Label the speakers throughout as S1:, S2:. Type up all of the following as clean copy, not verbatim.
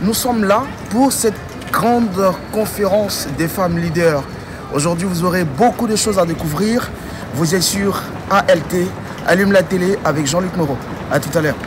S1: Nous sommes là pour cette grande conférence des femmes leaders. Aujourd'hui, vous aurez beaucoup de choses à découvrir. Vous êtes sur ALT, Allume la télé avec Jean-Luc Moreau. A tout à l'heure.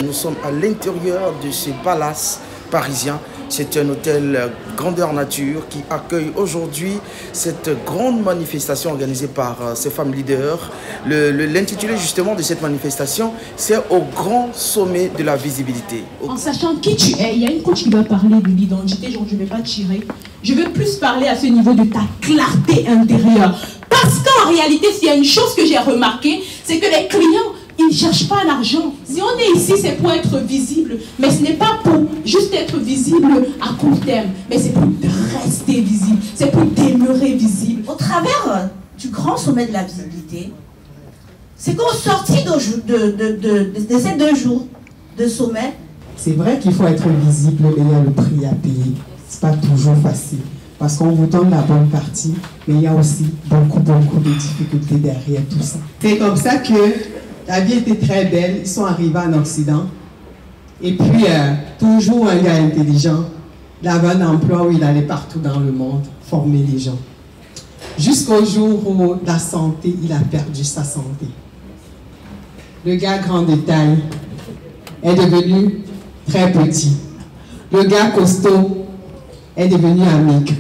S1: Nous sommes à l'intérieur de ce palace parisien. C'est un hôtel grandeur nature qui accueille aujourd'hui cette grande manifestation organisée par ces femmes leaders. L'intitulé justement de cette manifestation, c'est au grand sommet de la visibilité.
S2: En sachant qui tu es, il y a une coach qui va parler de l'identité, genre je ne vais pas tirer. Je veux plus parler à ce niveau de ta clarté intérieure. Parce qu'en réalité, s'il y a une chose que j'ai remarqué, c'est que les clients, ils ne cherchent pas l'argent. Si on est ici, c'est pour être visible. Mais ce n'est pas pour juste être visible à court terme. Mais c'est pour rester visible. C'est pour demeurer visible.
S3: Au travers du grand sommet de la visibilité, c'est qu'au sorti de ces 2 jours de sommet,
S4: c'est vrai qu'il faut être visible et il y a le prix à payer. Ce n'est pas toujours facile. Parce qu'on vous donne la bonne partie, mais il y a aussi beaucoup de difficultés derrière tout ça. C'est comme ça que la vie était très belle, ils sont arrivés en Occident. Et puis, toujours un gars intelligent, il avait un emploi où il allait partout dans le monde, former les gens. Jusqu'au jour où la santé, il a perdu sa santé. Le gars grand de taille est devenu très petit. Le gars costaud est devenu amaigri.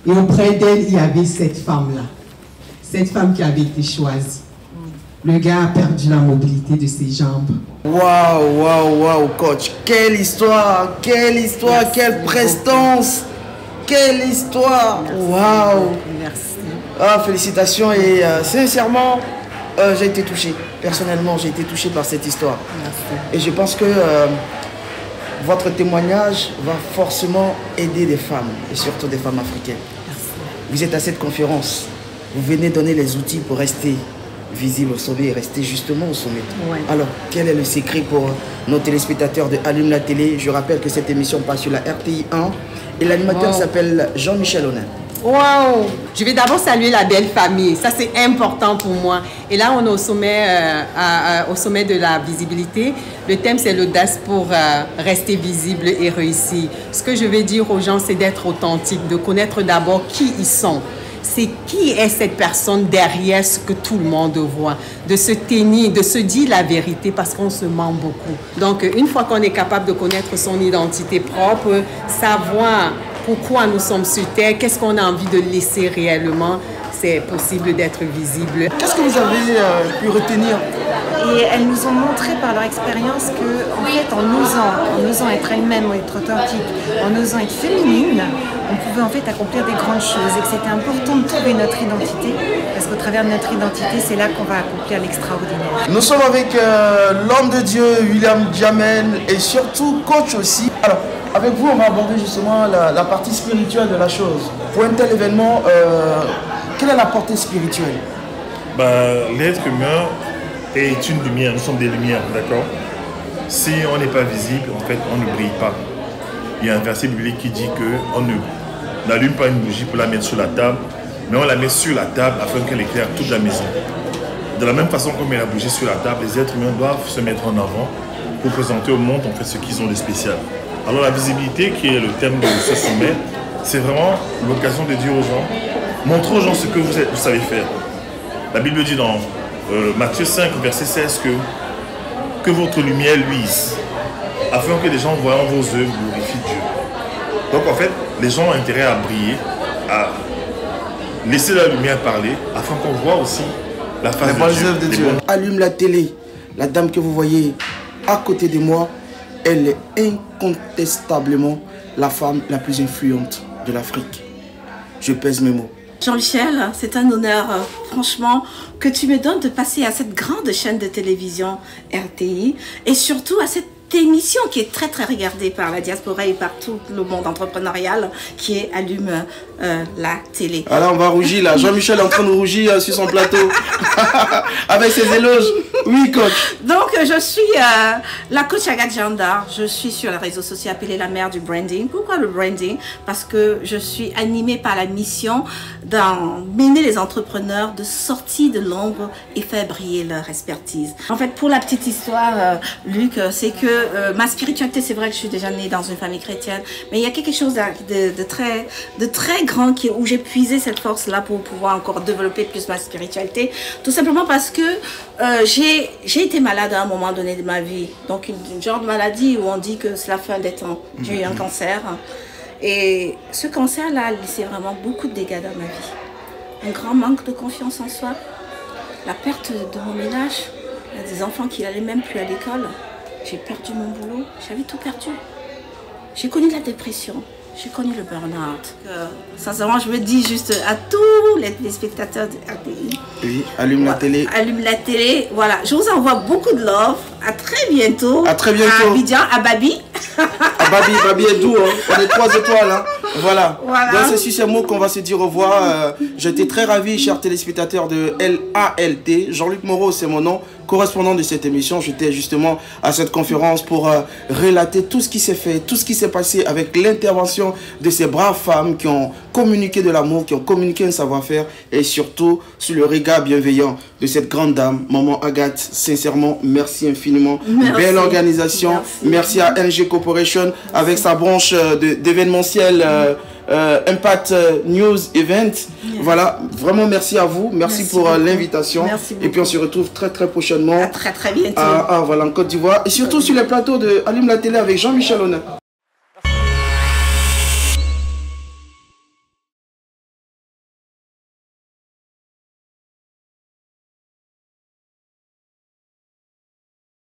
S4: Et auprès d'elle, il y avait cette femme-là. Cette femme qui avait été choisie. Le gars a perdu la mobilité de ses jambes.
S1: Waouh, coach. Quelle histoire, quelle prestance. Quelle histoire. Waouh.
S5: Merci.
S1: Ah, félicitations et sincèrement, j'ai été touché. Personnellement, j'ai été touché par cette histoire.
S5: Merci.
S1: Et je pense que votre témoignage va forcément aider des femmes, et surtout des femmes africaines.
S5: Merci.
S1: Vous êtes à cette conférence, vous venez donner les outils pour rester visible au sommet et rester justement au sommet.
S5: Ouais.
S1: Alors, quel est le secret pour nos téléspectateurs de Allume la télé? Je rappelle que cette émission passe sur la RTI 1 et l'animateur s'appelle Jean-Michel Onin.
S5: Wow! Je vais d'abord saluer la belle famille. Ça, c'est important pour moi. Et là, on est au sommet de la visibilité. Le thème, c'est l'audace pour rester visible et réussir. Ce que je vais dire aux gens, c'est d'être authentique, de connaître d'abord qui ils sont. C'est qui est cette personne derrière ce que tout le monde voit. De se tenir, de se dire la vérité parce qu'on se ment beaucoup. Donc, une fois qu'on est capable de connaître son identité propre, savoir pourquoi nous sommes sur Terre, qu'est-ce qu'on a envie de laisser réellement, c'est possible d'être visible.
S1: Qu'est-ce que vous avez pu retenir?
S6: Et elles nous ont montré par leur expérience que, en fait, en osant être elle-même, être authentique, en osant être féminine, on pouvait en fait accomplir des grandes choses et que c'était important de trouver notre identité parce qu'au travers de notre identité, c'est là qu'on va accomplir l'extraordinaire.
S1: Nous sommes avec l'homme de Dieu, William Jamel, et surtout coach aussi. Alors, avec vous, on va aborder justement la partie spirituelle de la chose. Pour un tel événement, quelle est la portée spirituelle?
S7: L'être humain est une lumière, nous sommes des lumières, d'accord? Si on n'est pas visible, en fait, on ne brille pas. Il y a un verset biblique qui dit qu'on n'allume pas une bougie pour la mettre sur la table, mais on la met sur la table afin qu'elle éclaire toute la maison. De la même façon qu'on met la bougie sur la table, les êtres humains doivent se mettre en avant pour présenter au monde en fait ce qu'ils ont de spécial. Alors la visibilité, qui est le thème de ce sommet, c'est vraiment l'occasion de dire aux gens, montrez aux gens ce que vous savez faire. La Bible dit dans Matthieu 5, verset 16, que votre lumière luise, afin que les gens voyant vos œuvres glorifient Dieu. Donc en fait, les gens ont intérêt à briller, à laisser la lumière parler, afin qu'on voit aussi la face de Dieu.
S1: Allume la télé. La dame que vous voyez à côté de moi, elle est incontestablement la femme la plus influente de l'Afrique. Je pèse mes mots.
S3: Jean-Michel, c'est un honneur, franchement, que tu me donnes de passer à cette grande chaîne de télévision RTI et surtout à cette émission qui est très regardée par la diaspora et par tout le monde entrepreneurial qui est Allume la télé.
S1: Alors on va rougir là, Jean-Michel est en train de rougir sur son plateau avec ses éloges. Oui coach.
S3: Donc je suis la coach Agathe Janda, je suis sur les réseaux sociaux appelée la mère du branding. Pourquoi le branding? Parce que je suis animée par la mission d'emmener les entrepreneurs de sortir de l'ombre et faire briller leur expertise. En fait pour la petite histoire Luc, c'est que ma spiritualité, c'est vrai que je suis déjà née dans une famille chrétienne, mais il y a quelque chose de très grand où j'ai puisé cette force-là pour pouvoir encore développer plus ma spiritualité. Tout simplement parce que j'ai été malade à un moment donné de ma vie. Donc une genre de maladie où on dit que c'est la fin des temps. J'ai eu un cancer. Et ce cancer-là a laissé vraiment beaucoup de dégâts dans ma vie. Un grand manque de confiance en soi, la perte de mon ménage, il y a des enfants qui n'allaient même plus à l'école. J'ai perdu mon boulot, j'avais tout perdu. J'ai connu la dépression, j'ai connu le burn-out. Sincèrement, je me dis juste à tous les spectateurs de RTI.
S1: Oui, allume la télé.
S3: Allume la télé, voilà. Je vous envoie beaucoup de love. À très bientôt.
S1: À très bientôt.
S3: À Abidjan, à Babi.
S1: Babi est doux, hein. On est 3 étoiles. Hein. Voilà. Donc c'est sur ces mots qu'on va se dire au revoir. J'étais très ravi, chers téléspectateurs de LALT. Jean-Luc Moreau, c'est mon nom, correspondant de cette émission. J'étais justement à cette conférence pour relater tout ce qui s'est fait, tout ce qui s'est passé avec l'intervention de ces braves femmes qui ont communiqué de l'amour, qui ont communiqué un savoir-faire et surtout sur le regard bienveillant de cette grande dame, Maman Agathe. Sincèrement, merci infiniment. Merci. Belle organisation. Merci à NG Corporation avec sa branche d'événementiel Impact News Event. Voilà, vraiment merci à vous. Merci pour l'invitation. Et puis on se retrouve très prochainement.
S3: À très bientôt.
S1: Voilà, en Côte d'Ivoire. Et surtout sur les plateaux de Allume la télé avec Jean-Michel Honneur.